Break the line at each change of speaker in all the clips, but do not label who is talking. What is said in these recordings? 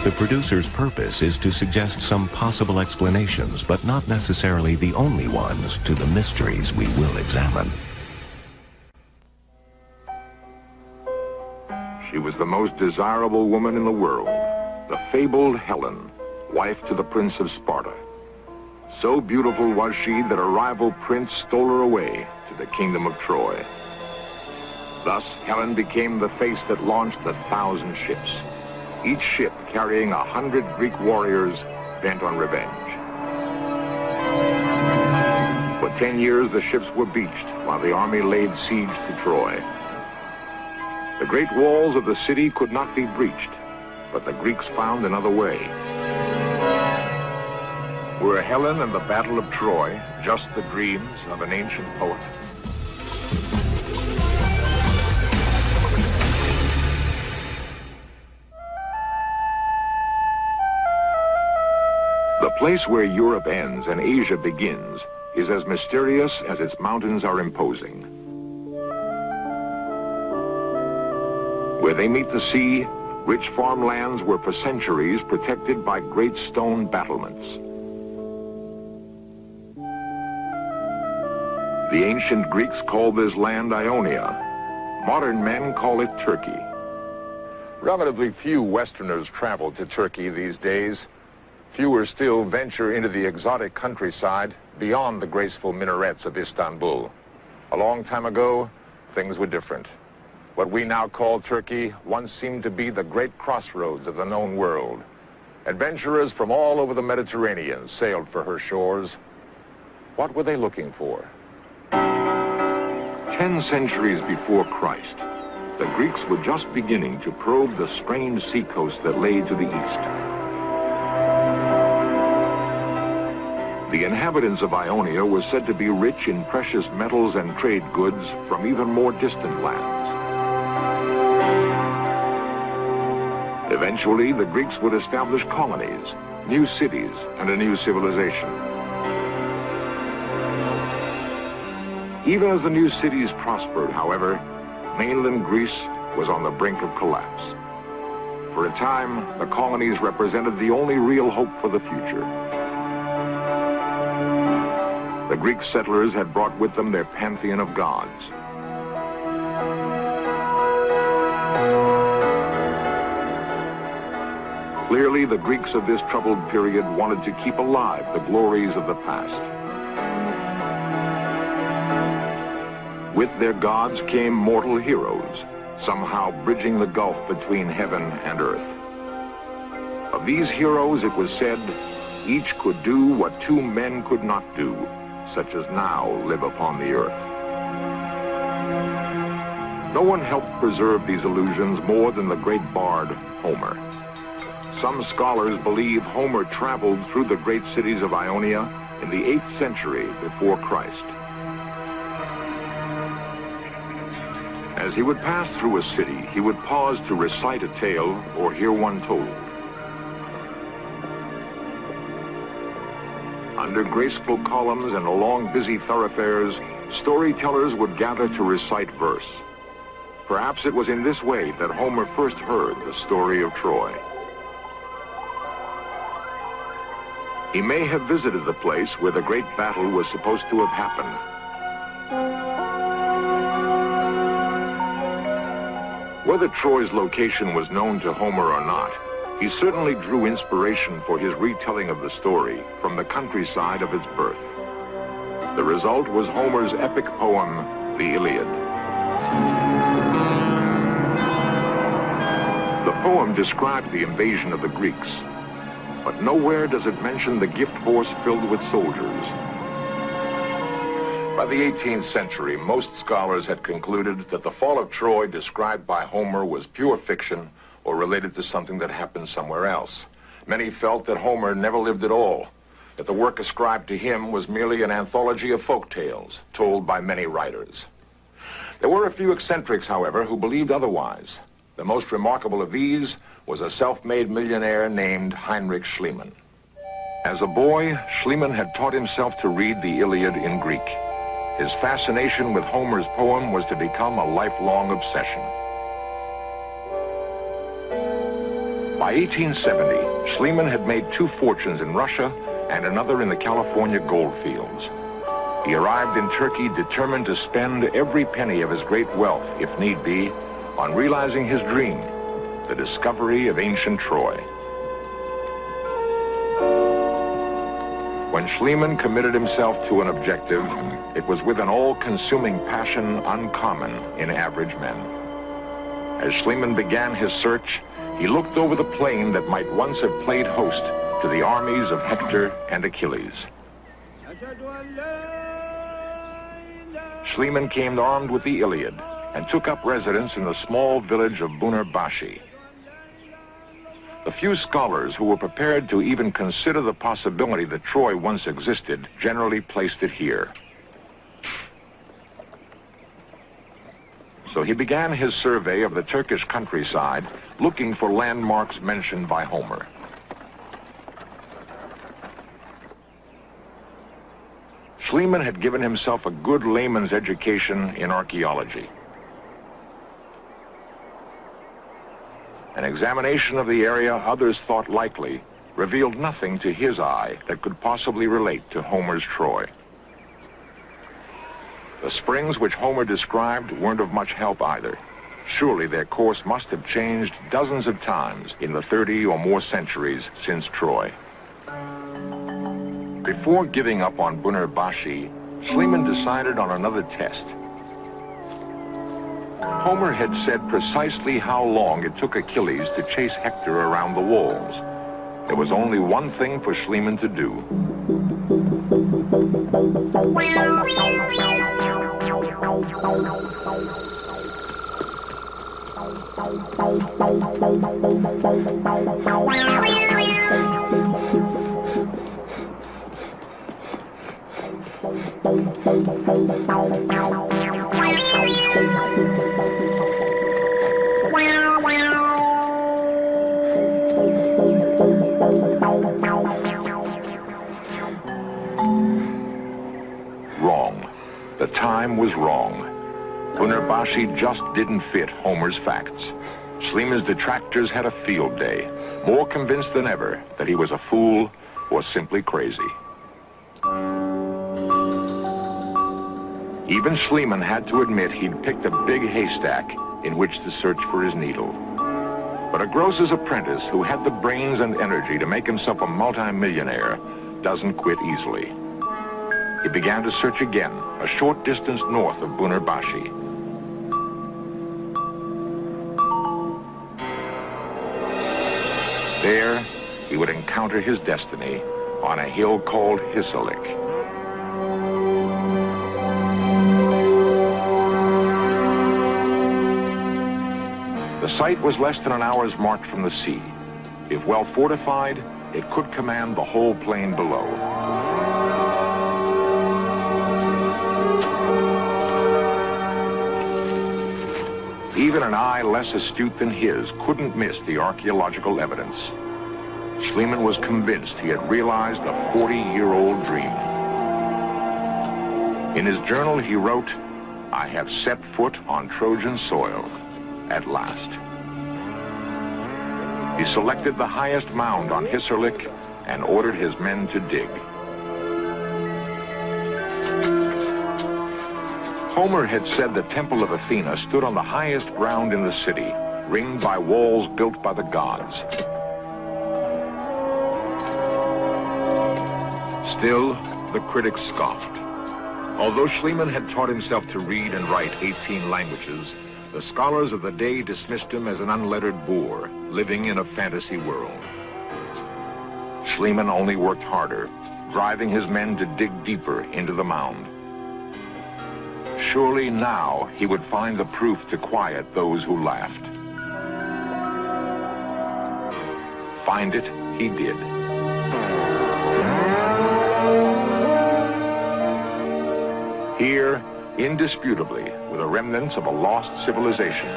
The producer's purpose is to suggest some possible explanations, but not necessarily the only ones, to the mysteries we will examine.
She was the most desirable woman in the world, the fabled Helen, wife to the Prince of Sparta. So beautiful was she that a rival prince stole her away to the kingdom of Troy. Thus, Helen became the face that launched 1,000 ships, each ship carrying 100 Greek warriors bent on revenge. For 10 years, the ships were beached while the army laid siege to Troy. The great walls of the city could not be breached, but the Greeks found another way. Were Helen and the Battle of Troy just the dreams of an ancient poet? The place where Europe ends and Asia begins is as mysterious as its mountains are imposing. Where they meet the sea, rich farmlands were for centuries protected by great stone battlements. The ancient Greeks called this land Ionia. Modern men call it Turkey. Relatively few Westerners travel to Turkey these days. Fewer still venture into the exotic countryside beyond the graceful minarets of Istanbul. A long time ago, things were different. What we now call Turkey once seemed to be the great crossroads of the known world. Adventurers from all over the Mediterranean sailed for her shores. What were they looking for? 10 centuries before Christ, the Greeks were just beginning to probe the strange seacoast that lay to the east. The inhabitants of Ionia were said to be rich in precious metals and trade goods from even more distant lands. Eventually, the Greeks would establish colonies, new cities, and a new civilization. Even as the new cities prospered, however, mainland Greece was on the brink of collapse. For a time, the colonies represented the only real hope for the future. The Greek settlers had brought with them their pantheon of gods. Clearly, the Greeks of this troubled period wanted to keep alive the glories of the past. With their gods came mortal heroes, somehow bridging the gulf between heaven and earth. Of these heroes, it was said, each could do what two men could not do, such as now live upon the earth. No one helped preserve these illusions more than the great bard, Homer. Some scholars believe Homer traveled through the great cities of Ionia in the 8th century before Christ. As he would pass through a city, he would pause to recite a tale or hear one told. Under graceful columns and along busy thoroughfares, storytellers would gather to recite verse. Perhaps it was in this way that Homer first heard the story of Troy. He may have visited the place where the great battle was supposed to have happened. Whether Troy's location was known to Homer or not, he certainly drew inspiration for his retelling of the story from the countryside of its birth. The result was Homer's epic poem, the Iliad. The poem described the invasion of the Greeks, but nowhere does it mention the gift force filled with soldiers. By the 18th century, most scholars had concluded that the fall of Troy described by Homer was pure fiction or related to something that happened somewhere else. Many felt that Homer never lived at all, that the work ascribed to him was merely an anthology of folk tales told by many writers. There were a few eccentrics, however, who believed otherwise. The most remarkable of these was a self-made millionaire named Heinrich Schliemann. As a boy, Schliemann had taught himself to read the Iliad in Greek. His fascination with Homer's poem was to become a lifelong obsession. By 1870, Schliemann had made 2 fortunes in Russia and another in the California gold fields. He arrived in Turkey determined to spend every penny of his great wealth, if need be, on realizing his dream, the discovery of ancient Troy. When Schliemann committed himself to an objective, it was with an all-consuming passion uncommon in average men. As Schliemann began his search, he looked over the plain that might once have played host to the armies of Hector and Achilles. Schliemann came armed with the Iliad and took up residence in the small village of Bunarbashi. The few scholars who were prepared to even consider the possibility that Troy once existed generally placed it here. So he began his survey of the Turkish countryside, looking for landmarks mentioned by Homer. Schliemann had given himself a good layman's education in archaeology. An examination of the area others thought likely revealed nothing to his eye that could possibly relate to Homer's Troy. The springs which Homer described weren't of much help either. Surely their course must have changed dozens of times in the 30 or more centuries since Troy. Before giving up on Bunarbashi, Schliemann decided on another test. Homer had said precisely how long it took Achilles to chase Hector around the walls. There was only one thing for Schliemann to do. Wrong. The time was wrong. Bunarbashi just didn't fit Homer's facts. Schliemann's detractors had a field day, more convinced than ever that he was a fool or simply crazy. Even Schliemann had to admit he'd picked a big haystack in which to search for his needle. But a grocer's apprentice who had the brains and energy to make himself a multi-millionaire doesn't quit easily. He began to search again, a short distance north of Bunarbashi. There, he would encounter his destiny on a hill called Hisarlik. The site was less than an hour's march from the sea. If well fortified, it could command the whole plain below. Even an eye less astute than his couldn't miss the archaeological evidence. Schliemann was convinced he had realized a 40-year-old dream. In his journal, he wrote, "I have set foot on Trojan soil, at last." He selected the highest mound on Hisarlik and ordered his men to dig. Homer had said the Temple of Athena stood on the highest ground in the city, ringed by walls built by the gods. Still, the critics scoffed. Although Schliemann had taught himself to read and write 18 languages, the scholars of the day dismissed him as an unlettered boor, living in a fantasy world. Schliemann only worked harder, driving his men to dig deeper into the mound. Surely now he would find the proof to quiet those who laughed. Find it, he did. Here, indisputably, were the remnants of a lost civilization.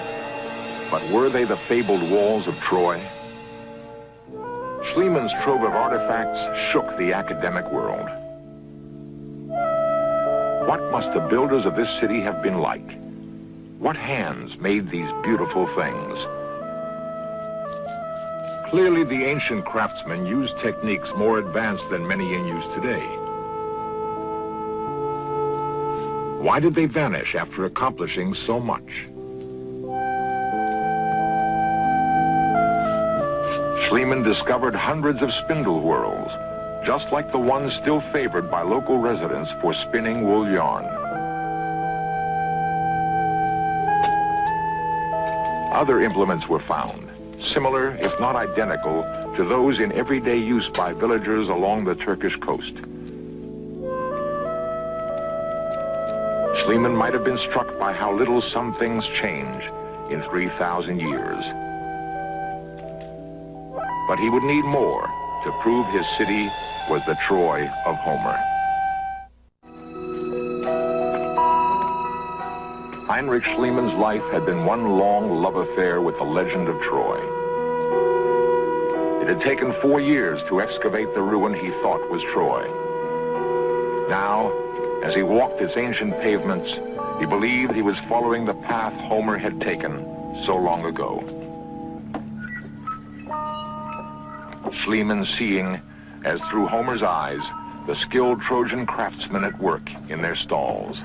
But were they the fabled walls of Troy? Schliemann's trove of artifacts shook the academic world. What must the builders of this city have been like? What hands made these beautiful things? Clearly, the ancient craftsmen used techniques more advanced than many in use today. Why did they vanish after accomplishing so much? Schliemann discovered hundreds of spindle whorls, just like the ones still favored by local residents for spinning wool yarn. Other implements were found, similar, if not identical, to those in everyday use by villagers along the Turkish coast. Schliemann might have been struck by how little some things change in 3,000 years. But he would need more to prove his city was the Troy of Homer. Heinrich Schliemann's life had been one long love affair with the legend of Troy. It had taken 4 years to excavate the ruin he thought was Troy. Now, as he walked its ancient pavements, he believed he was following the path Homer had taken so long ago. Schliemann seeing, as through Homer's eyes, the skilled Trojan craftsmen at work in their stalls.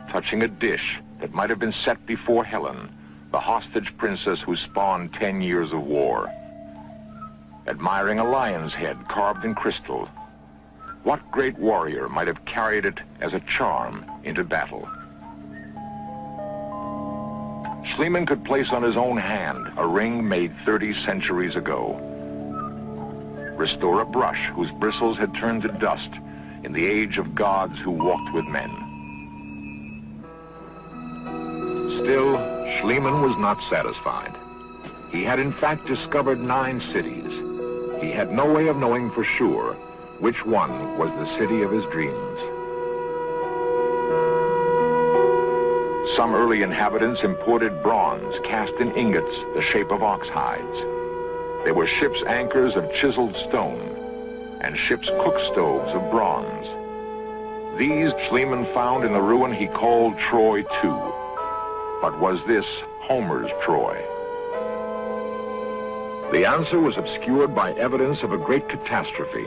Touching a dish that might have been set before Helen, the hostage princess who spawned 10 years of war. Admiring a lion's head carved in crystal. What great warrior might have carried it as a charm into battle? Schliemann could place on his own hand a ring made 30 centuries ago. Restore a brush whose bristles had turned to dust in the age of gods who walked with men. Still, Schliemann was not satisfied. He had in fact discovered 9 cities. He had no way of knowing for sure which one was the city of his dreams. Some early inhabitants imported bronze cast in ingots the shape of ox hides. There were ship's anchors of chiseled stone and ship's cook stoves of bronze. These Schliemann found in the ruin he called Troy too. But was this Homer's Troy? The answer was obscured by evidence of a great catastrophe.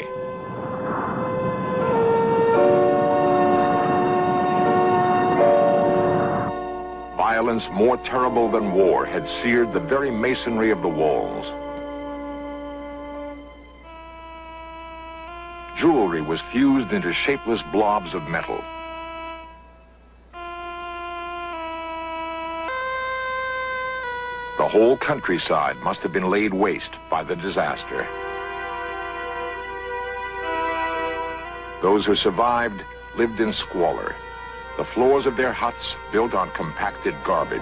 Violence more terrible than war had seared the very masonry of the walls. Jewelry was fused into shapeless blobs of metal. The whole countryside must have been laid waste by the disaster. Those who survived lived in squalor. The floors of their huts built on compacted garbage.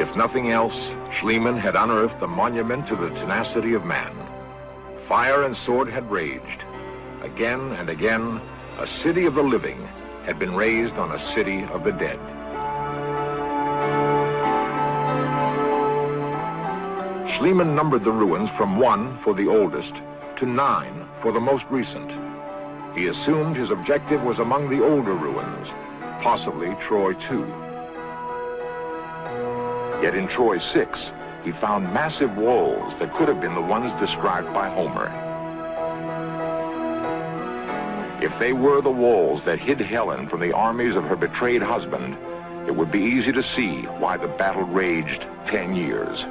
If nothing else, Schliemann had unearthed a monument to the tenacity of man. Fire and sword had raged. Again and again, a city of the living had been raised on a city of the dead. Schliemann numbered the ruins from 1 for the oldest to 9 for the most recent. He assumed his objective was among the older ruins, possibly Troy too. Yet in Troy 6, he found massive walls that could have been the ones described by Homer. If they were the walls that hid Helen from the armies of her betrayed husband, it would be easy to see why the battle raged 10 years.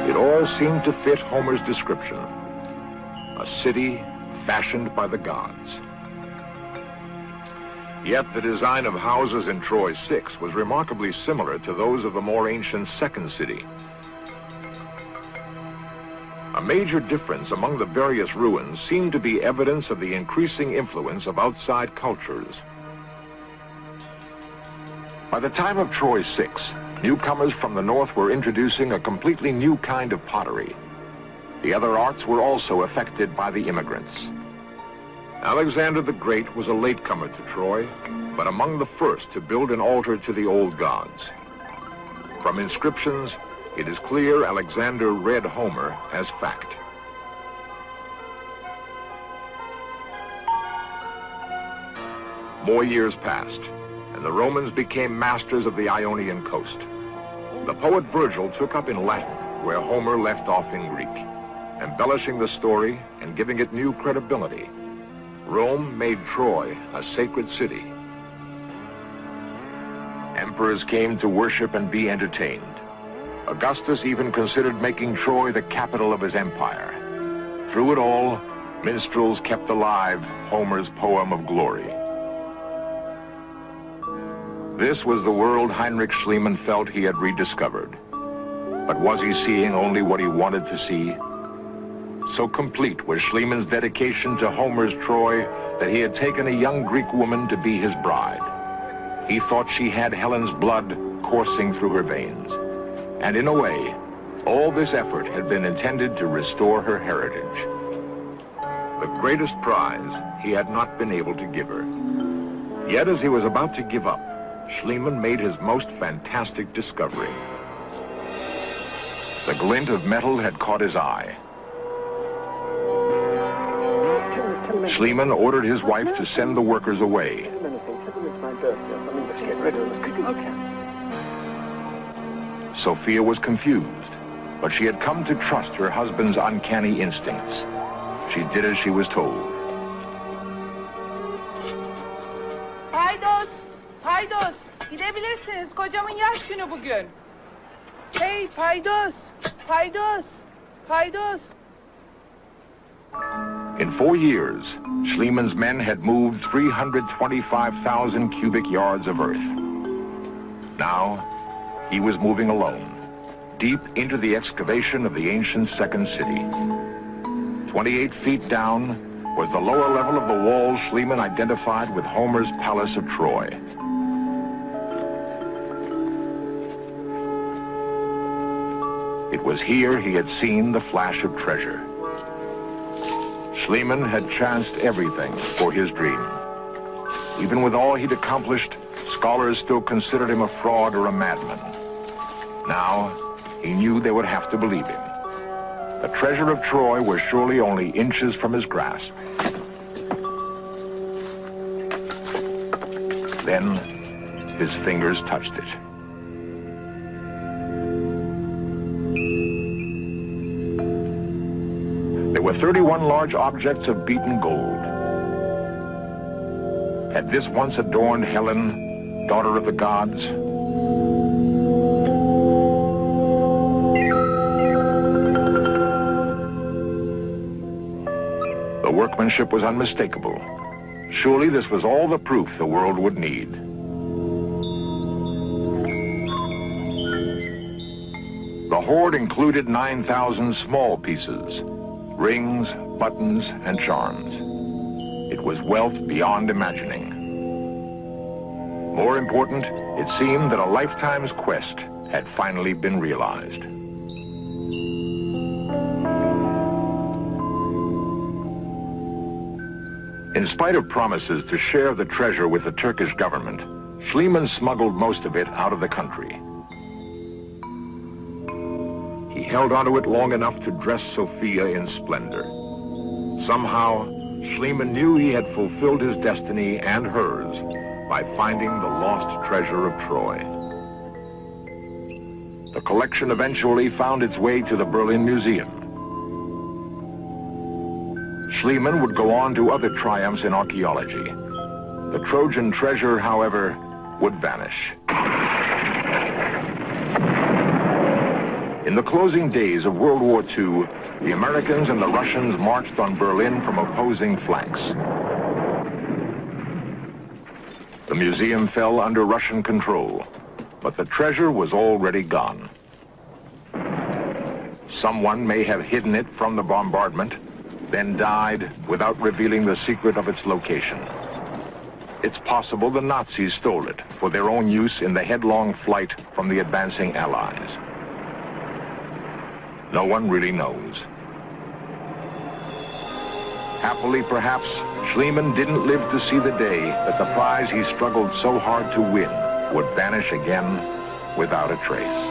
It all seemed to fit Homer's description. A city fashioned by the gods. Yet the design of houses in Troy 6 was remarkably similar to those of the more ancient second city. A major difference among the various ruins seemed to be evidence of the increasing influence of outside cultures. By the time of Troy 6, newcomers from the north were introducing a completely new kind of pottery. The other arts were also affected by the immigrants. Alexander the Great was a latecomer to Troy, but among the first to build an altar to the old gods. From inscriptions, it is clear Alexander read Homer as fact. More years passed, and the Romans became masters of the Ionian coast. The poet Virgil took up in Latin where Homer left off in Greek, embellishing the story and giving it new credibility. Rome made Troy a sacred city. Emperors came to worship and be entertained. Augustus even considered making Troy the capital of his empire. Through it all, minstrels kept alive Homer's poem of glory. This was the world Heinrich Schliemann felt he had rediscovered. But was he seeing only what he wanted to see? So complete was Schliemann's dedication to Homer's Troy that he had taken a young Greek woman to be his bride. He thought she had Helen's blood coursing through her veins. And in a way, all this effort had been intended to restore her heritage. The greatest prize he had not been able to give her. Yet as he was about to give up, Schliemann made his most fantastic discovery. The glint of metal had caught his eye. Schliemann ordered his wife to send the workers away. Sophia was confused, but she had come to trust her husband's uncanny instincts. She did as she was told.
Paydos, paydos. Gidebilirsiniz. Kocamın yaş günü bugün. Hey, paydos, paydos, paydos.
In 4 years, Schliemann's men had moved 325,000 cubic yards of earth. Now, he was moving alone, deep into the excavation of the ancient second city. 28 feet down was the lower level of the walls Schliemann identified with Homer's Palace of Troy. It was here he had seen the flash of treasure. Schliemann had chanced everything for his dream. Even with all he'd accomplished, scholars still considered him a fraud or a madman. Now, he knew they would have to believe him. The treasure of Troy was surely only inches from his grasp. Then, his fingers touched it. There were 31 large objects of beaten gold. Had this once adorned Helen, daughter of the gods? The workmanship was unmistakable. Surely this was all the proof the world would need. The hoard included 9,000 small pieces, rings, buttons, and charms. It was wealth beyond imagining. More important, it seemed that a lifetime's quest had finally been realized. In spite of promises to share the treasure with the Turkish government, Schliemann smuggled most of it out of the country. He held onto it long enough to dress Sophia in splendor. Somehow, Schliemann knew he had fulfilled his destiny and hers by finding the lost treasure of Troy. The collection eventually found its way to the Berlin Museum. Schliemann would go on to other triumphs in archaeology. The Trojan treasure, however, would vanish. In the closing days of World War II, the Americans and the Russians marched on Berlin from opposing flanks. The museum fell under Russian control, but the treasure was already gone. Someone may have hidden it from the bombardment, then died without revealing the secret of its location. It's possible the Nazis stole it for their own use in the headlong flight from the advancing Allies. No one really knows. Happily, perhaps, Schliemann didn't live to see the day that the prize he struggled so hard to win would vanish again without a trace.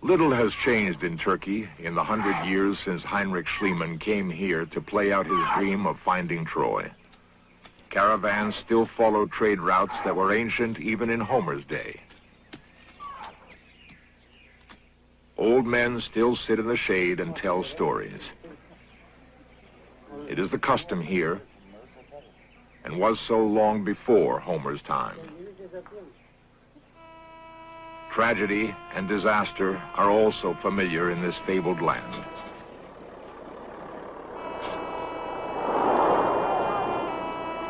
Little has changed in Turkey in the 100 years since Heinrich Schliemann came here to play out his dream of finding Troy. Caravans still follow trade routes that were ancient even in Homer's day. Old men still sit in the shade and tell stories. It is the custom here, and was so long before Homer's time. Tragedy and disaster are also familiar in this fabled land.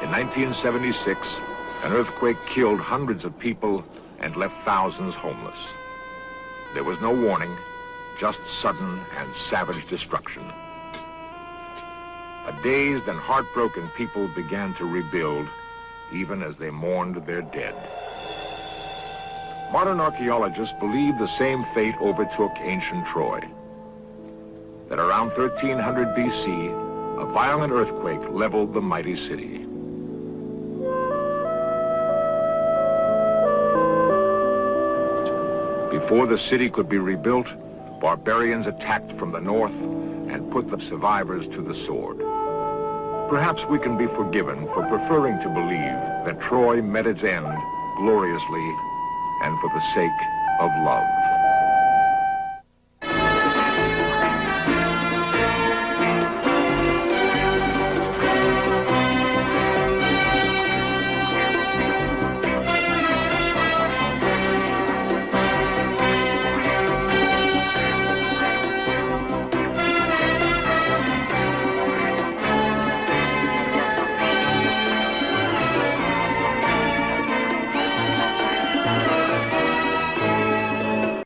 In 1976, an earthquake killed hundreds of people and left thousands homeless. There was no warning, just sudden and savage destruction. A dazed and heartbroken people began to rebuild, even as they mourned their dead. Modern archaeologists believe the same fate overtook ancient Troy. That around 1300 BC, a violent earthquake leveled the mighty city. Before the city could be rebuilt, barbarians attacked from the north and put the survivors to the sword. Perhaps we can be forgiven for preferring to believe that Troy met its end gloriously and for the sake of love.